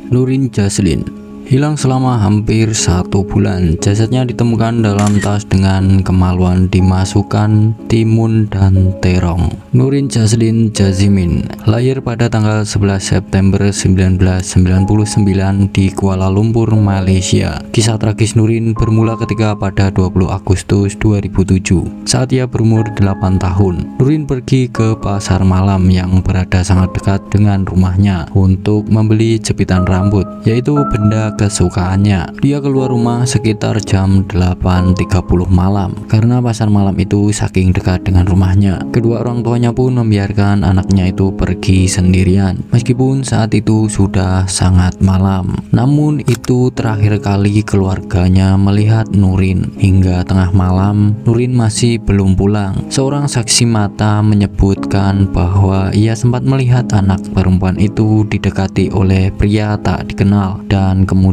Nurin Jaslin hilang selama hampir 1 bulan. Jasadnya ditemukan dalam tas dengan kemaluan dimasukkan timun dan terong. Nurin Jaslin Jazimin lahir pada tanggal 11 September 1999 di Kuala Lumpur, Malaysia. Kisah tragis Nurin bermula ketika pada 20 Agustus 2007 saat ia berumur 8 tahun. Nurin pergi ke pasar malam yang berada sangat dekat dengan rumahnya untuk membeli jepitan rambut, yaitu benda kesukaannya. Dia keluar rumah sekitar jam 8.30 malam karena pasar malam itu saking dekat dengan rumahnya. Kedua orang tuanya pun membiarkan anaknya itu pergi sendirian meskipun saat itu sudah sangat malam. Namun itu terakhir kali keluarganya melihat Nurin. Hingga tengah malam Nurin masih belum pulang. Seorang saksi mata menyebutkan bahwa ia sempat melihat anak perempuan itu didekati oleh pria tak dikenal, dan kemudian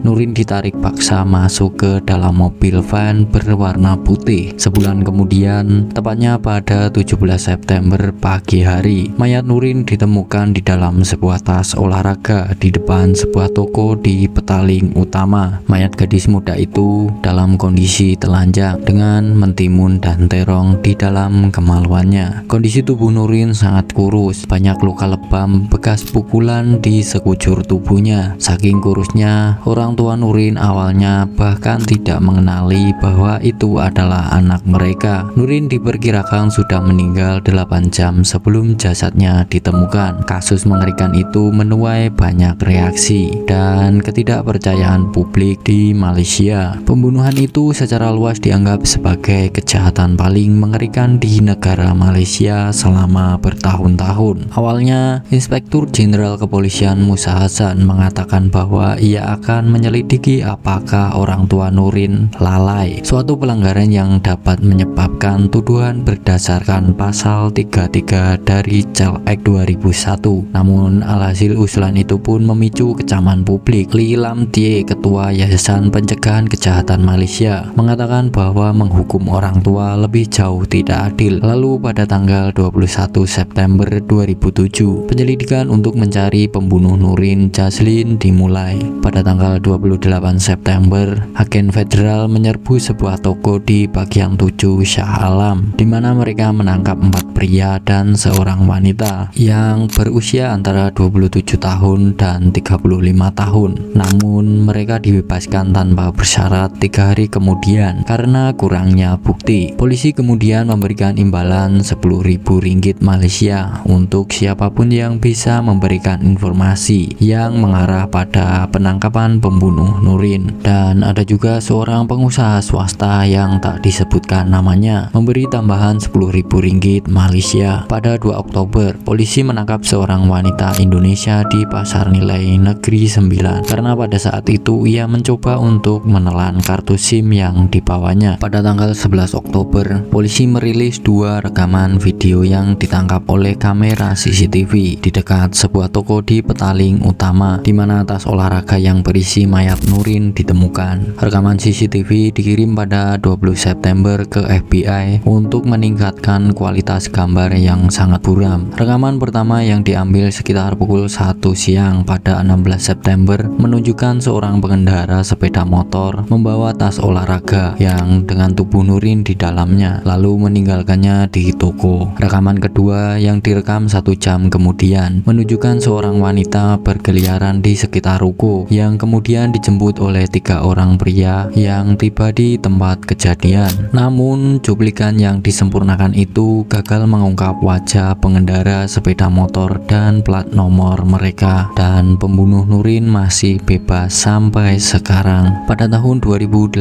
Nurin ditarik paksa masuk ke dalam mobil van berwarna putih. Sebulan kemudian, tepatnya pada 17 September pagi hari, mayat Nurin ditemukan di dalam sebuah tas olahraga di depan sebuah toko di Petaling Utama. Mayat gadis muda itu dalam kondisi telanjang dengan mentimun dan terong di dalam kemaluannya. Kondisi tubuh Nurin sangat kurus, banyak luka lebam bekas pukulan di sekujur tubuhnya. Saking kurusnya, orang tua Nurin awalnya bahkan tidak mengenali bahwa itu adalah anak mereka. Nurin diperkirakan sudah meninggal 8 jam sebelum jasadnya ditemukan. Kasus mengerikan itu menuai banyak reaksi dan ketidakpercayaan publik di Malaysia. Pembunuhan itu secara luas dianggap sebagai kejahatan paling mengerikan di negara Malaysia selama bertahun-tahun. Awalnya, Inspektur Jenderal Kepolisian Musa Hasan mengatakan bahwa ia akan menyelidiki apakah orang tua Nurin lalai, suatu pelanggaran yang dapat menyebabkan tuduhan berdasarkan pasal 33 dari Child Act 2001. Namun alhasil usulan itu pun memicu kecaman publik. Lee Lam Tie, Ketua Yayasan Pencegahan Kejahatan Malaysia, mengatakan bahwa menghukum orang tua lebih jauh tidak adil. Lalu pada tanggal 21 September 2007, penyelidikan untuk mencari pembunuh Nurin Jaslin dimulai. Pada tanggal 28 September, agen federal menyerbu sebuah toko di Bagian 7 Shah Alam, di mana mereka menangkap 4 pria dan seorang wanita yang berusia antara 27 tahun dan 35 tahun. Namun mereka dibebaskan tanpa bersyarat 3 hari kemudian karena kurangnya bukti. Polisi kemudian memberikan imbalan Rp10.000 Malaysia untuk siapapun yang bisa memberikan informasi yang mengarah pada penangkapan pembunuh Nurin. Dan ada juga seorang pengusaha swasta yang tak disebutkan namanya memberi tambahan Rp10.000 Malaysia. Pada 2 Oktober, polisi menangkap seorang wanita Indonesia di Pasar Nilai Negeri 9 karena pada saat itu ia mencoba untuk menelan kartu SIM yang dibawanya. Pada tanggal 11 Oktober, polisi merilis 2 rekaman video yang ditangkap oleh kamera CCTV di dekat sebuah toko di Petaling Utama, di mana tas olahraga yang berisi mayat Nurin ditemukan. Rekaman CCTV dikirim pada 20 September ke FBI untuk meningkatkan kualitas gambar yang sangat buram. Rekaman pertama yang diambil sekitar pukul 1 siang pada 16 September menunjukkan seorang pengendara sepeda motor membawa tas olahraga yang dengan tubuh Nurin di dalamnya, lalu meninggalkannya di toko. Rekaman kedua yang direkam 1 jam kemudian menunjukkan seorang wanita berkeliaran di sekitar ruko yang kemudian dijemput oleh 3 orang pria yang tiba di tempat kejadian. Namun cuplikan yang disempurnakan itu gagal mengungkap wajah pengendara sepeda motor dan plat nomor mereka, dan pembunuh Nurin masih bebas sampai sekarang. Pada tahun 2018,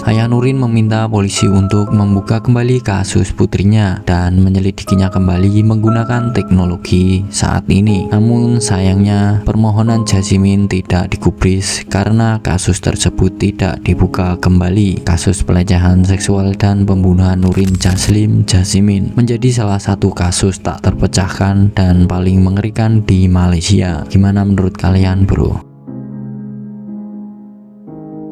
ayah Nurin meminta polisi untuk membuka kembali kasus putrinya dan menyelidikinya kembali menggunakan teknologi saat ini. Namun sayangnya permohonan Jazimin tidak digubris karena kasus tersebut tidak dibuka kembali. Kasus pelecehan seksual dan pembunuhan Nurin Jazimin menjadi salah satu kasus tak terpecahkan dan paling mengerikan di Malaysia. Gimana menurut kalian, bro?